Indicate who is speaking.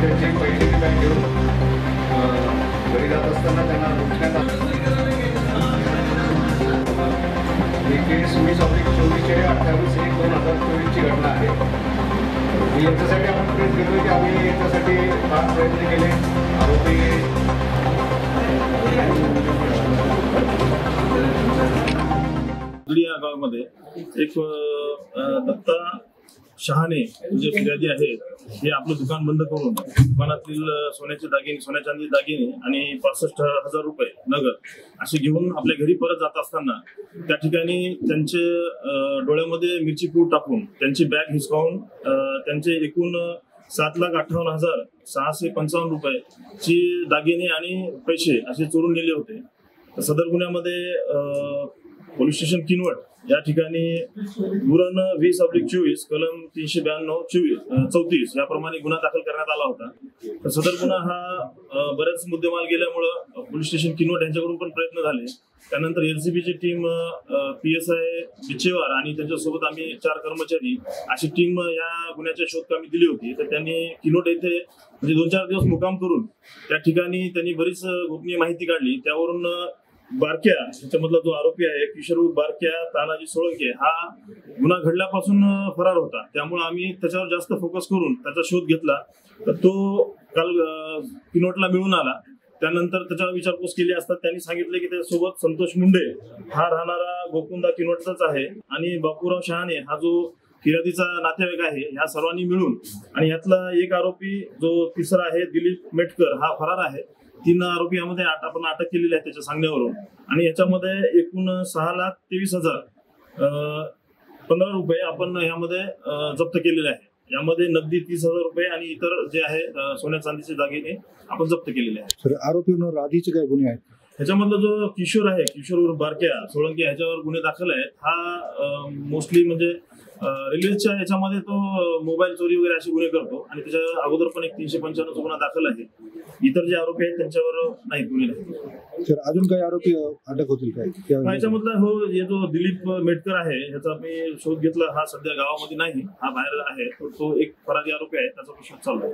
Speaker 1: त्यांची पहिली बॅग घेऊन घरी जात असताना त्यांना रोखण्यात आलं. ही केस 20/24/2024 घटना आहे. याच्यासाठी आपण प्रयत्न केलो की आम्ही याच्यासाठी फार प्रयत्न केले. आरोपी
Speaker 2: या गावामध्ये एक दत्ता शहाणे जे फिर्यादी आहेत हे आपलं दुकान बंद करून दुकानातील सोन्याचे दागिने, सोन्या चांदी दागिने आणि 65,000 रुपये नगद असे घेऊन आपल्या घरी परत जात असताना त्या ठिकाणी त्यांचे डोळ्यामध्ये मिरची पूड टाकून त्यांची बॅग हिसकावून त्यांचे एकूण 7,58,655 रुपयाची दागिने आणि पैसे असे चोरून नेले होते. सदर गुन्ह्यामध्ये पोलीस स्टेशन किनवट या ठिकाणी गुरण 20/24 कलम 392-34 याप्रमाणे गुन्हा दाखल करण्यात आला होता. तर सदर गुन्हा हा बरेच मुद्देमाल गेल्यामुळं पोलीस स्टेशन किनवट यांच्याकडून पण प्रयत्न झाले. त्यानंतर एलसीबीची टीम PSI बिचेवार आणि त्यांच्यासोबत आम्ही 4 कर्मचारी अशी टीम या गुन्ह्याच्या शोधकामी दिली होती. तर त्यांनी किनवट येथे म्हणजे 2-4 दिवस मुक्काम करून त्या ठिकाणी त्यांनी बरीच गोपनीय माहिती काढली. त्यावरून बारक्या त्याच्यामधला जो आरोपी आहे किशोर बारक्या तानाजी सोळंके हा गुन्हा घडल्यापासून फरार होता. त्यामुळे आम्ही त्याच्यावर जास्त फोकस करून त्याचा शोध घेतला. तर तो काल किनवटला मिळून आला. त्यानंतर त्याच्यावर विचारपूस केली असता त्यांनी सांगितले की त्याच्यासोबत संतोष मुंडे हा राहणारा गोकुंदा किनवटचाच आहे आणि बापूराव शहाणे हा जो फिर्यादीचा नातेवाईक आहे ह्या सर्वांनी मिळून आणि यातला एक आरोपी जो तिसरा आहे दिलीप मेटकर हा फरार आहे. 3 आरोपी यामध्ये आपण अटक केलेली आहे त्याच्या सांगण्यावरून आणि याच्यामध्ये एकूण 6,23,015 रुपये आपण यामध्ये जप्त केलेले आहे. यामध्ये नगदी 30,000 रुपये आणि इतर जे आहे सोन्या चांदीचे दागिने आपण जप्त केलेले आहेत.
Speaker 3: सर आरोपींवर आधीचे काय गुन्हे आहेत?
Speaker 2: ह्याच्यामधला जो किशोर आहे किशोर बारक्या सोळंके ह्याच्यावर गुन्हे दाखल आहेत. हा मोस्टली म्हणजे रेल्वेच्या याच्यामध्ये तो मोबाईल चोरी वगैरे असे गुन्हे करतो आणि त्याच्या अगोदर पण एक 395 गुन्हा दाखल आहे. इतर जे आरोपी आहेत त्यांच्यावर नाही गुन्हे नाही.
Speaker 3: सर अजून काही आरोपी अटक होतील काय?
Speaker 2: ह्याच्यामधला हो जो दिलीप मेटकर आहे ह्याचा मी शोध घेतला. हा सध्या गावामध्ये नाही, हा बाहेर आहे. तो एक फरारी आरोपी आहे, त्याचा शोध चालू आहे.